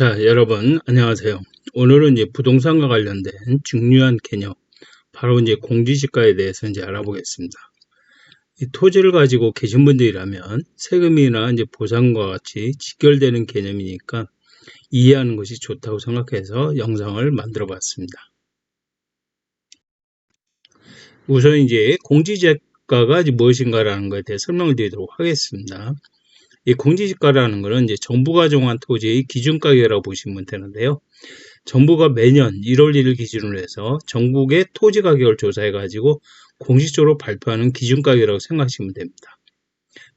자, 여러분, 안녕하세요. 오늘은 이제 부동산과 관련된 중요한 개념, 바로 이제 공시지가에 대해서 이제 알아보겠습니다. 이 토지를 가지고 계신 분들이라면 세금이나 이제 보상과 같이 직결되는 개념이니까 이해하는 것이 좋다고 생각해서 영상을 만들어 봤습니다. 우선 이제 공시지가가 이제 무엇인가라는 것에 대해 설명을 드리도록 하겠습니다. 이 공시지가라는 것은 이제 정부가 정한 토지의 기준가격이라고 보시면 되는데요. 정부가 매년 1월 1일 기준으로 해서 전국의 토지 가격을 조사해 가지고 공식적으로 발표하는 기준가격이라고 생각하시면 됩니다.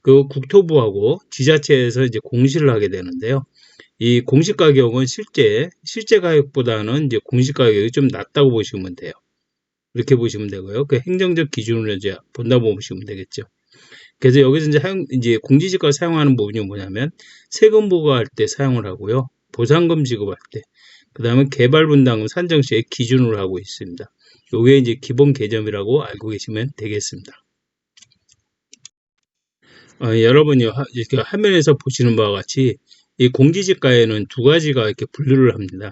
그 국토부하고 지자체에서 이제 공시를 하게 되는데요. 이 공시 가격은 실제 가격보다는 이제 공시 가격이 좀 낮다고 보시면 돼요. 이렇게 보시면 되고요. 그 행정적 기준으로 이제 본다고 보시면 되겠죠. 그래서 여기서 이제 공시지가를 사용하는 부분이 뭐냐면 세금 부과할 때 사용을 하고요. 보상금 지급할 때, 그 다음에 개발분담금 산정 시에 기준으로 하고 있습니다. 요게 이제 기본 개념이라고 알고 계시면 되겠습니다. 여러분이 이렇게 화면에서 보시는 바와 같이 이 공시지가에는 두 가지가 이렇게 분류를 합니다.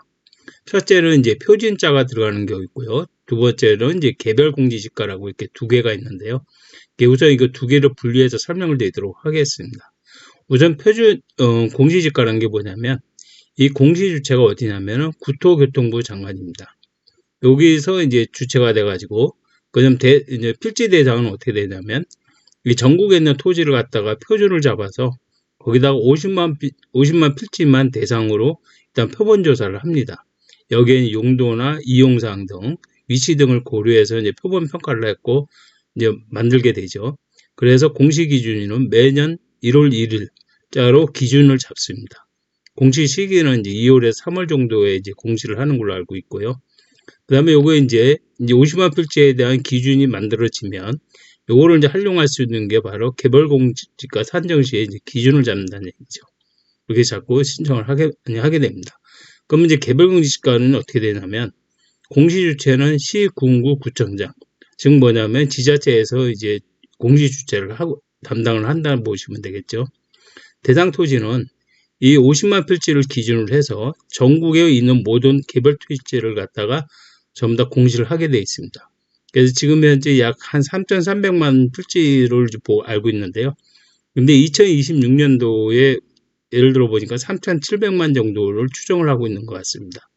첫째는 이제 표준자가 들어가는 경우 있고요. 두 번째는 이제 개별 공시지가라고 이렇게 두 개가 있는데요. 우선 이거 두 개를 분리해서 설명을 드리도록 하겠습니다. 우선 공시지가라는 게 뭐냐면 이 공시 주체가 어디냐면은 국토교통부 장관입니다. 여기서 이제 주체가 돼가지고 그다음 이제 필지 대상은 어떻게 되냐면 이 전국에 있는 토지를 갖다가 표준을 잡아서 거기다가 50만 필지만 대상으로 일단 표본 조사를 합니다. 여기에는 용도나 이용사항 등 위치 등을 고려해서 이제 표본 평가를 했고 이제 만들게 되죠. 그래서 공시 기준일은 매년 1월 1일자로 기준을 잡습니다. 공시 시기는 이제 2월에서 3월 정도에 이제 공시를 하는 걸로 알고 있고요. 그 다음에 요거 이제 50만 필지에 대한 기준이 만들어지면 요거를 이제 활용할 수 있는 게 바로 개별공시지가 산정 시에 이제 기준을 잡는다는 얘기죠. 그렇게 잡고 신청을 하게 됩니다. 그럼 이제 개별공시지가는 어떻게 되냐면 공시 주체는 시, 군구, 구청장, 즉 뭐냐면 지자체에서 이제 공시 주체를 하고 담당을 한다고 보시면 되겠죠. 대상 토지는 이 50만 필지를 기준으로 해서 전국에 있는 모든 개별 필지를 갖다가 전부 다 공시를 하게 되어 있습니다. 그래서 지금 현재 약 한 3,300만 필지를 알고 있는데요. 근데 2026년도에 예를 들어 보니까 3,700만 정도를 추정을 하고 있는 것 같습니다.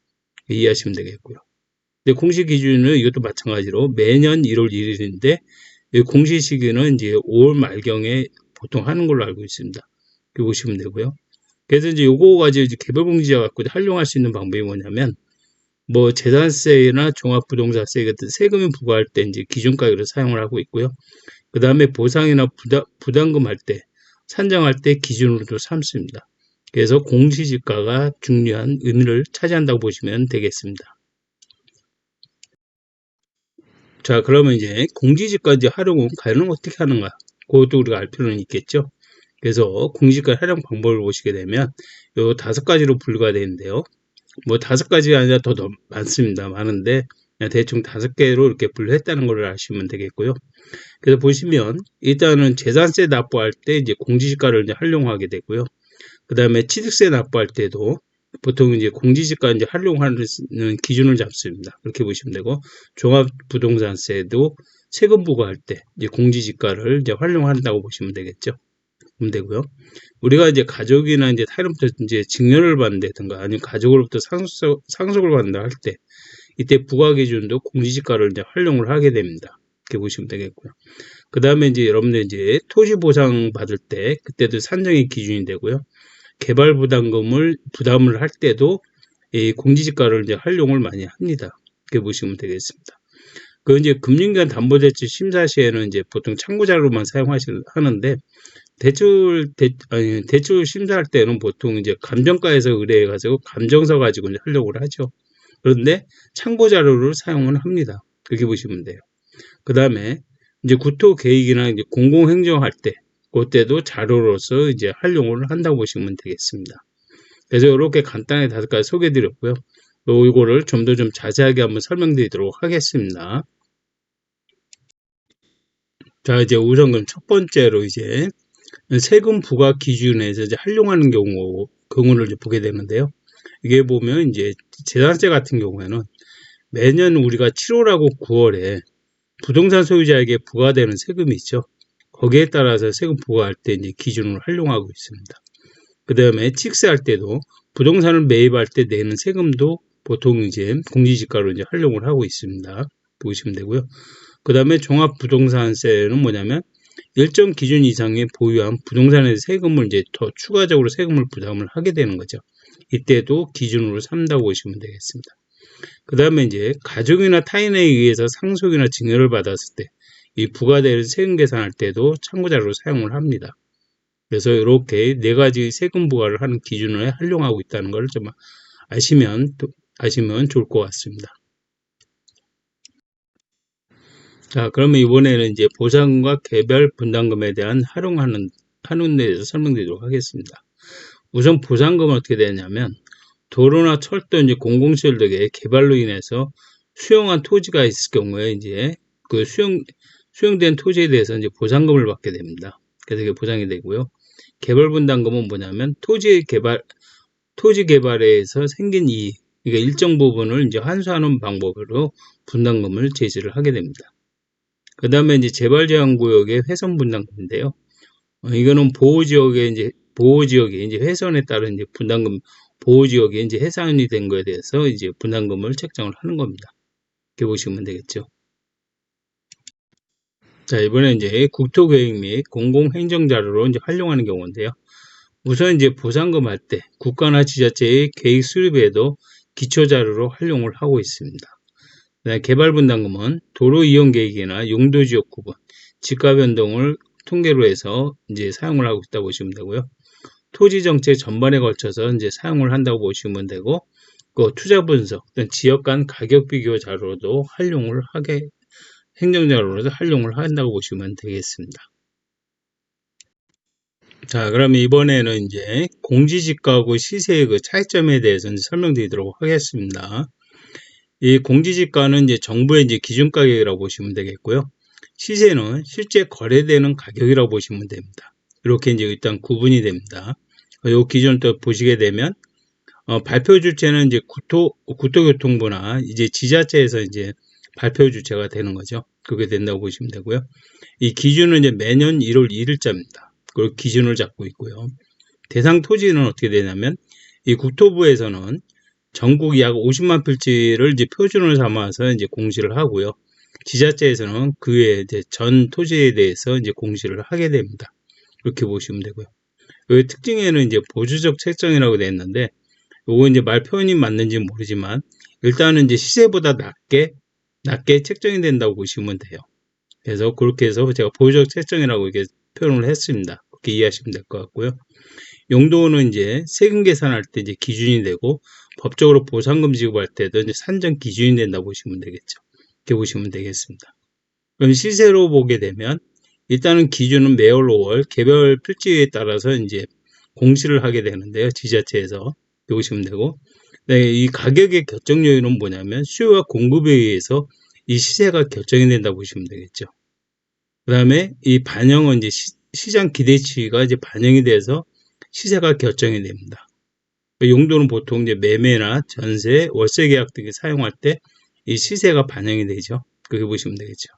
이해하시면 되겠고요. 근데 공시 기준은 이것도 마찬가지로 매년 1월 1일인데 공시 시기는 이제 5월 말경에 보통 하는 걸로 알고 있습니다. 이렇게 보시면 되고요. 그래서 이제 요거 가지고 이제 개별공시자 갖고 활용할 수 있는 방법이 뭐냐면 뭐 재산세나 종합부동산세 같은 세금을 부과할 때 이제 기준가격으로 사용을 하고 있고요. 그 다음에 보상이나 부담금 할 때 산정할 때 기준으로도 삼습니다. 그래서 공시지가가 중요한 의미를 차지한다고 보시면 되겠습니다. 자, 그러면 이제 공시지가 이제 활용은 과연 어떻게 하는가? 그것도 우리가 알 필요는 있겠죠. 그래서 공시지가 활용 방법을 보시게 되면 요 5가지로 분류가 되는데요. 뭐 5가지가 아니라 더 많습니다. 많은데 그냥 대충 5개로 이렇게 분류했다는 걸 아시면 되겠고요. 그래서 보시면 일단은 재산세 납부할 때 이제 공시지가를 이제 활용하게 되고요. 그 다음에 취득세 납부할 때도 보통 이제 공시지가 이제 활용하는 기준을 잡습니다. 그렇게 보시면 되고 종합부동산세도 세금 부과할 때 이제 공시지가를 이제 활용한다고 보시면 되겠죠. 그럼 되고요. 우리가 이제 가족이나 이제 타인으로부터 이제 증여를 받는다든가 아니면 가족으로부터 상속을 받는다 할 때 이때 부과 기준도 공시지가를 이제 활용을 하게 됩니다. 이렇게 보시면 되겠고요. 그 다음에 이제 여러분들 이제 토지 보상 받을 때 그때도 산정의 기준이 되고요. 개발 부담을 할 때도 이 공시지가를 이제 활용을 많이 합니다. 이렇게 보시면 되겠습니다. 그 이제 금융기관 담보대출 심사 시에는 이제 보통 참고자료만 사용하는데 대출 심사할 때는 보통 이제 감정가에서 의뢰해 가지고 감정서 가지고 이제 하려고 하죠. 그런데 참고자료를 사용을 합니다. 그렇게 보시면 돼요. 그 다음에 이제 구토 계획이나 이제 공공행정할 때 그때도 자료로서 이제 활용을 한다고 보시면 되겠습니다. 그래서 이렇게 간단하게 5가지 소개해 드렸고요. 이거를 좀 더 자세하게 한번 설명드리도록 하겠습니다. 자, 이제 우선 그럼 첫 번째로 이제 세금 부과 기준에서 이제 활용하는 경우를 이제 보게 되는데요. 이게 보면 이제 재산세 같은 경우에는 매년 우리가 7월하고 9월에 부동산 소유자에게 부과되는 세금이 있죠. 거기에 따라서 세금 부과할 때 이제 기준으로 활용하고 있습니다. 그 다음에 칙세할 때도 부동산을 매입할 때 내는 세금도 보통 이제 공시지가로 이제 활용을 하고 있습니다. 보시면 되고요. 그 다음에 종합부동산세는 뭐냐면 일정 기준 이상의 보유한 부동산에 세금을 이제 더 추가적으로 세금을 부담을 하게 되는 거죠. 이때도 기준으로 삼다고 보시면 되겠습니다. 그 다음에 이제 가족이나 타인에 의해서 상속이나 증여를 받았을 때 이 부과되는 세금 계산할 때도 참고자료로 사용을 합니다. 그래서 이렇게 네 가지 세금 부과를 하는 기준을 활용하고 있다는 걸 좀 아시면 좋을 것 같습니다. 자, 그러면 이번에는 이제 보상금과 개별 분담금에 대한 활용하는 데 대해서 설명드리도록 하겠습니다. 우선 보상금은 어떻게 되냐면 도로나 철도 이제 공공시설 등의 개발로 인해서 수용한 토지가 있을 경우에 이제 그 수용된 토지에 대해서 이제 보상금을 받게 됩니다. 그래서 이게 보상이 되고요. 개별 분담금은 뭐냐면 토지 개발에 의해서 생긴 이익, 그러니까 일정 부분을 이제 환수하는 방법으로 분담금을 제시를 하게 됩니다. 그 다음에 이제 재발 제한 구역의 훼손 분담금인데요. 이거는 보호지역에 이제 훼손에 따른 이제 분담금, 보호지역에 이제 해산이 된 거에 대해서 이제 분담금을 책정을 하는 겁니다. 이렇게 보시면 되겠죠. 자, 이번에 이제 국토계획 및 공공행정자료로 이제 활용하는 경우인데요. 우선 이제 보상금 할 때 국가나 지자체의 계획 수립에도 기초자료로 활용을 하고 있습니다. 개발 분담금은 도로 이용 계획이나 용도 지역 구분, 지가 변동을 통계로 해서 이제 사용을 하고 있다고 보시면 되고요. 토지 정책 전반에 걸쳐서 이제 사용을 한다고 보시면 되고, 그 투자 분석, 지역 간 가격 비교 자료도 행정자료로서 활용을 한다고 보시면 되겠습니다. 자, 그러면 이번에는 이제 공시지가하고 시세의 그 차이점에 대해서 이제 설명드리도록 하겠습니다. 이 공시지가는 이제 정부의 이제 기준 가격이라고 보시면 되겠고요. 시세는 실제 거래되는 가격이라고 보시면 됩니다. 이렇게 이제 일단 구분이 됩니다. 이 기준을 또 보시게 되면 발표 주체는 이제 국토교통부나 이제 지자체에서 이제 발표 주체가 되는 거죠. 그게 된다고 보시면 되고요. 이 기준은 이제 매년 1월 1일자입니다. 그리고 기준을 잡고 있고요. 대상 토지는 어떻게 되냐면 이 국토부에서는 전국 약 50만 필지를 이제 표준을 삼아서 이제 공시를 하고요. 지자체에서는 그 외에 이제 전 토지에 대해서 이제 공시를 하게 됩니다. 이렇게 보시면 되고요. 이 특징에는 이제 보수적 책정이라고 되어 있는데, 요거 이제 말 표현이 맞는지 모르지만 일단은 이제 시세보다 낮게 책정이 된다고 보시면 돼요. 그래서 그렇게 해서 제가 보수적 책정이라고 이렇게 표현을 했습니다. 그렇게 이해하시면 될 것 같고요. 용도는 이제 세금 계산할 때 이제 기준이 되고 법적으로 보상금 지급할 때도 이제 산정 기준이 된다고 보시면 되겠죠. 이렇게 보시면 되겠습니다. 그럼 시세로 보게 되면 일단은 기준은 매월 5월 개별 필지에 따라서 이제 공시를 하게 되는데요. 지자체에서 이렇게 보시면 되고, 네, 이 가격의 결정 요인은 뭐냐면 수요와 공급에 의해서 이 시세가 결정이 된다고 보시면 되겠죠. 그 다음에 이 반영은 이제 시장 기대치가 이제 반영이 돼서 시세가 결정이 됩니다. 용도는 보통 이제 매매나 전세, 월세 계약 등에 사용할 때 이 시세가 반영이 되죠. 그렇게 보시면 되겠죠.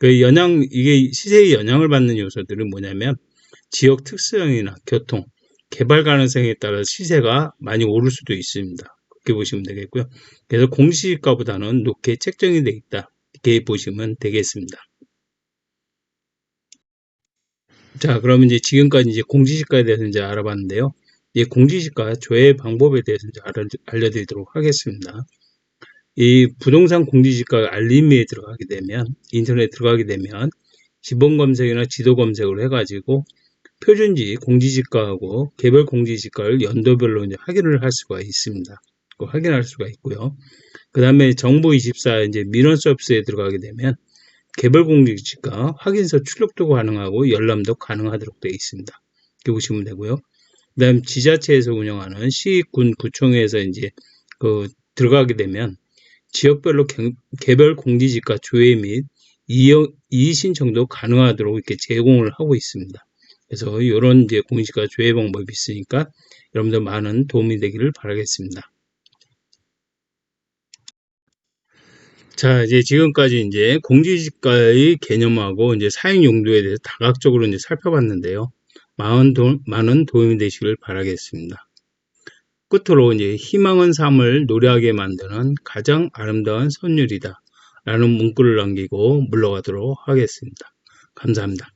이게 시세의 영향을 받는 요소들은 뭐냐면 지역 특성이나 교통, 개발 가능성에 따라 시세가 많이 오를 수도 있습니다. 그렇게 보시면 되겠고요. 그래서 공시지가보다는 높게 책정이 되어 있다. 이렇게 보시면 되겠습니다. 자, 그러면 이제 지금까지 이제 공시지가에 대해서 이제 알아봤는데요. 이 공시지가 조회 방법에 대해서 이제 알려드리도록 하겠습니다. 이 부동산 공시지가 알림에 들어가게 되면, 인터넷에 들어가게 되면 기본 검색이나 지도 검색을 해가지고 표준지 공시지가하고 개별 공시지가를 연도별로 이제 확인을 할 수가 있습니다. 확인할 수가 있고요. 그 다음에 정보24 이제 민원 서비스에 들어가게 되면 개별 공시지가 확인서 출력도 가능하고 열람도 가능하도록 되어 있습니다. 이렇게 보시면 되고요. 그 다음 지자체에서 운영하는 시, 군, 구청에서 이제 들어가게 되면 지역별로 개별 공시지가 조회 및 이의 신청도 가능하도록 이렇게 제공을 하고 있습니다. 그래서 이런 이제 공시지가 조회 방법이 있으니까 여러분들 많은 도움이 되기를 바라겠습니다. 자, 이제 지금까지 이제 공시지가의 개념하고 이제 사용 용도에 대해서 다각적으로 이제 살펴봤는데요. 많은 도움이 되시길 바라겠습니다. 끝으로 이제 희망은 삶을 노래하게 만드는 가장 아름다운 선율이다 라는 문구를 남기고 물러가도록 하겠습니다. 감사합니다.